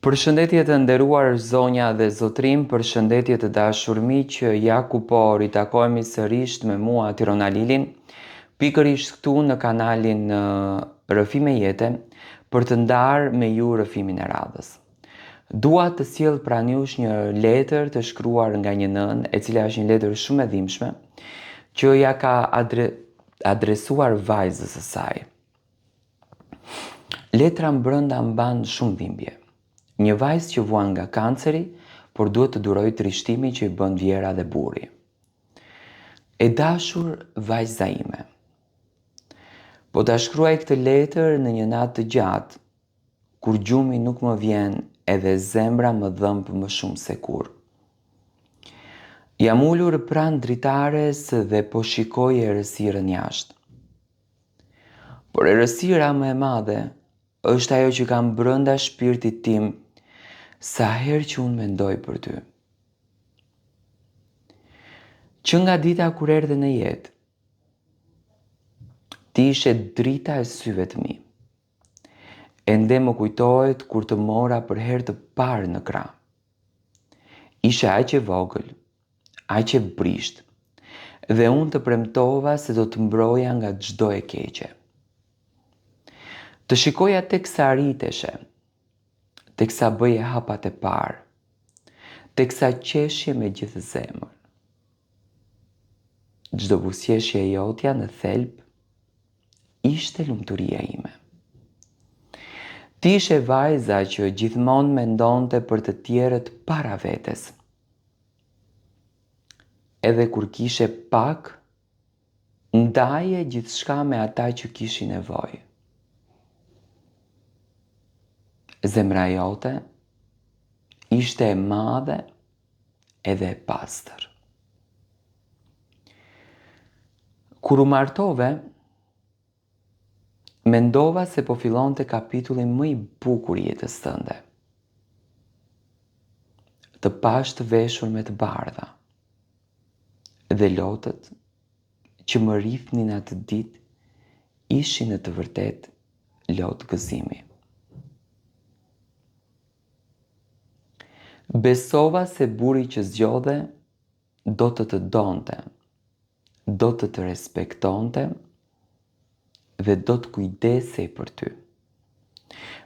Përshëndetje të nderuar zonja dhe zotrim, përshëndetje të dashur miq, ja ku po ritakohemi sërish me mua Tirona Lilin, pikërisht këtu në kanalin Rrëfime Jete, për të ndarë me ju rrëfimin e radhës. Dua të sjell pranë jush një letër të shkruar nga një nën, e cila është një letër shumë e dhimbshme, që ja ka adresuar vajzës së saj. Letra brenda mban shumë dhimbje. Një vajzë që vuan nga kanceri, por duhet të duroj trishtimin që i bën vjera dhe burri. E dashur vajza ime, po ta shkruaj këtë letër në një natë të gjatë, kur gjumi nuk më vjen edhe zemra më dhëmb më shumë se kur. Jam ulur pranë dritares dhe po shikoj errësirën jashtë. Por errësira më e madhe është ajo që kam brenda shpirtit tim sa herë që unë mendoj për ty. Që nga dita kur erdhe në jetë, ti ishe drita e syve të mi. Ende më kujtohet kur të mora për herë të parë në krah. Ishe aq e vogël, aq e brisht, dhe unë të premtova se do të mbroja nga çdo e keqe. Të shikoja teksa arriteshe, teksa bëje hapat e parë, teksa qeshje me gjithë zemër. Çdo buzëqeshje e jotja në thelb ishte lumturia ime. Ti ishe vajza që gjithmonë mendonte për të tjerët para vetes. Edhe kur kishe pak, ndaje gjithçka me ata që kishin nevojë. Zemra jote ishte e madhe edhe e pastër. Kur u martove, mendova se po fillonte kapitulli më i bukur i jetës tënde. Të pash të veshur me të bardha, dhe lotët që më rrifnin atë ditë ishin në të vërtetë lot gëzimi. Besova se burri që zgjodhe do të donte, do të respektonte dhe do të kujdesej për ty.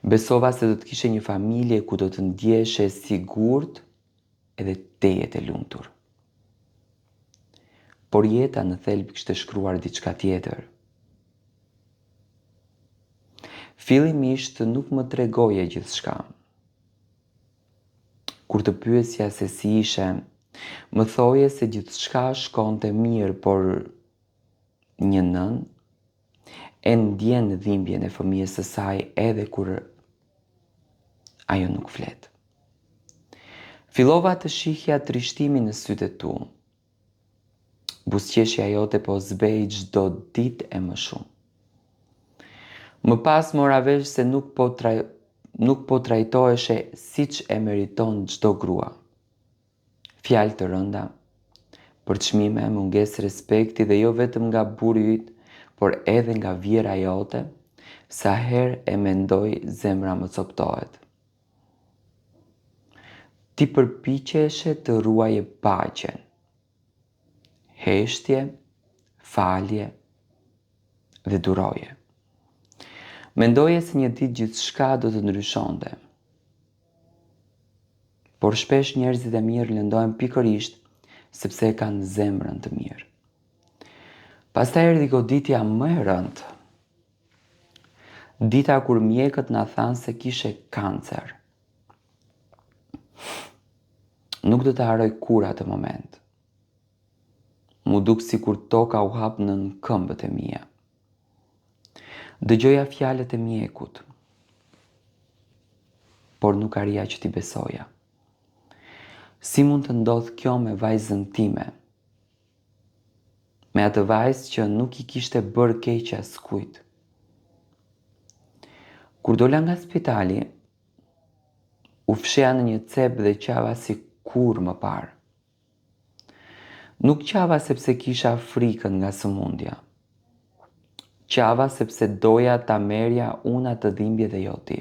Besova se do të kishe një familje ku do të ndjeshe sigurt edhe tejet e lumtur. Por jeta në thelb kishte shkruar diçka tjetër. Fillimisht nuk më tregoje gjithçka. Kur të pyesja se si ishe, më thoje se gjithçka shkonte mirë, por një nën e ndjen dhimbjen e fëmijës së saj edhe kur ajo nuk flet. Fillova të shihja trishtimin në sytë e tu. Buzëqeshja jote po zbej çdo ditë e më shumë. Më pas mora vesh se nuk po trajtoheshe siç e meriton çdo grua. Fjalë të rënda, përçmime, mungesë respekti dhe jo vetëm nga burri yt, por edhe nga vjera jote, sa herë e mendoj zemra më coptohet. Ti përpiqeshe të ruaje paqen, heshtje, falje dhe duroje. Mendoje se një ditë gjithçka do të ndryshonte. Por shpesh njerëzit e mirë lëndohen pikërisht sepse e kanë zemrën të mirë. Pastaj erdhi goditja më e rëndë. Dita kur mjekët na thanë se kishe kancer. Nuk do të harroj kur atë moment. Mu duk sikur toka u hap nën këmbët e mia. Dëgjoja fjalët e mjekut, por nuk arria që t'i besoja. Si mund të ndodh kjo me vajzën time? Me atë vajzë që nuk i kishte bërë keq askujt. Kur dola nga spitali, u fsheha në një cep dhe qava si kur më parë. Nuk qava sepse kisha frikën nga sëmundja. Qava sepse doja ta merja unë atë dhimbje dhe jo ti.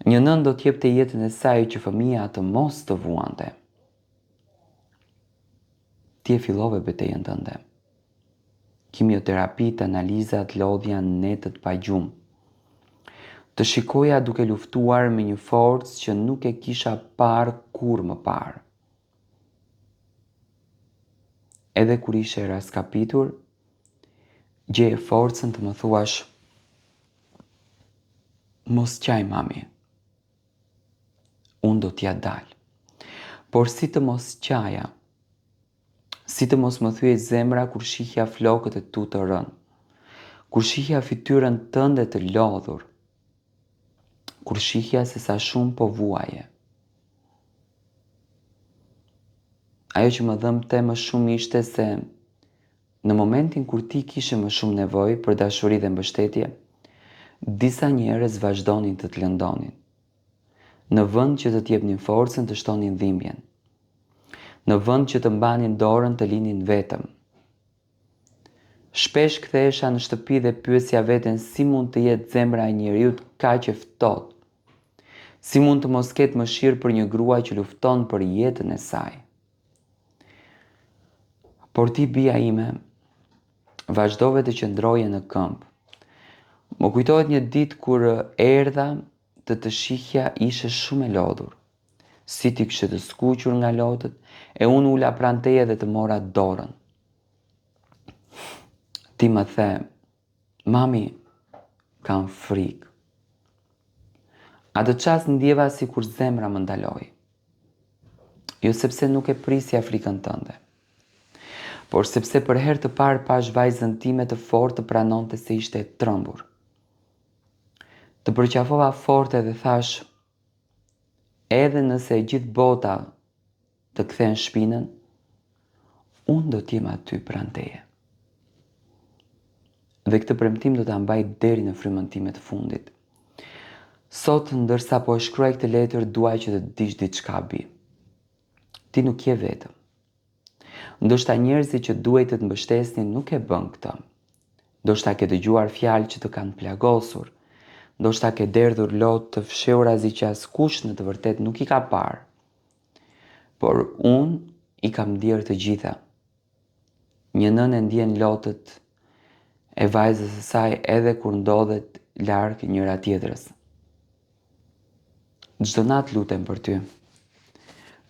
Një nën do t'jepte jetën e saj që fëmia të mos të vuante. Ti e fillove betejën tënde. Kimioterapit, analizat, lodhja, netët pa gjumë. Të shikoja duke luftuar me një forcë që nuk e kisha parë kur më parë. Edhe kur ishe raskapitur, gjeje forcën të më thuash: mos qaj mami, unë do t'ja dal. Por si të mos qaja, si të mos më thyej zemra kur shihja flokët e tu të rënë, kur shihja fytyrën tënde të lodhur, kur shihja se sa shumë po vuaje. Ajo që më dhëmte më shumë ishte se në momentin kur ti kishe më shumë nevojë për dashuri dhe mbështetje, disa njerëz vazhdonin të të lëndonin. Në vend që të t'jepnin forcën të shtonin dhimbjen. Në vend që të mbanin dorën të linin vetëm. Shpesh kthehesha në shtëpi dhe pyesja veten si mund të jetë zemra e njeriut kaq e ftohtë. Si mund të mos ketë mëshirë për një grua që lufton për jetën e saj. Por ti, bija ime, vazhdove të qëndroje në këmbë. Më kujtohet një ditë kur erdha të shihja ishe shumë e lodhur. Si ti kishe të skuqur nga lotët, e unë ula pranë teje dhe të mora dorën. Ti më the: mami, kam frikë. Atë çast ndjeva si kur zemra më ndaloi. Jo sepse nuk e prisja frikën tënde, por sepse për herë të parë pash vajzën time të fortë të pranonte se ishte e trembur. Të përqafova fort dhe thash: edhe nëse e gjithë bota të kthen shpinën, unë do t'jem aty pranë teje. Dhe këtë premtim do ta mbaj deri në frymën time të fundit. Sot, ndërsa po e shkruaj këtë letër, duaj që të dish diçka, bi. Ti nuk je vetëm. Ndoshta njerëzit që duhet të të mbështesnin nuk e bën këtë. Ndoshta ke dëgjuar fjalë që të kanë plagosur. Ndoshta ke derdhur lot të fshehurazi që askush në të vërtet nuk i ka parë. Por unë i kam ndier të gjitha. Një nën e ndjen lotët e vajzës së saj edhe kur ndodhet larg njëra tjetrës. Çdo natë lutem për ty.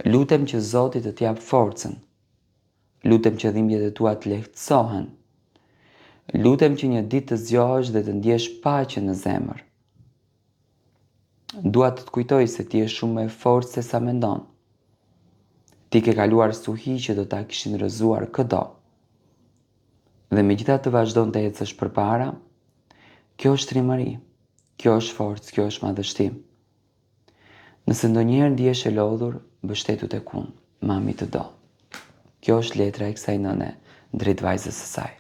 Lutem që Zoti të t'jap forcën. Lutem që dhimbjet e tua të lehtësohen. Lutem që një ditë të zgjohesh dhe të ndjesh paqe në zemër. Dua të të kujtoj se ti je shumë më e fortë se sa mendon. Ti ke kaluar stuhi që do ta kishin rrëzuar këdo. Dhe megjithatë të vazhdon të ecësh përpara, kjo është trimëri, kjo është forcë, kjo është madhështi. Nëse ndonjëherë ndihesh e lodhur, mbështetu tek unë, mami të do. Kjo është letra e kësaj nëne drejt vajzës së saj.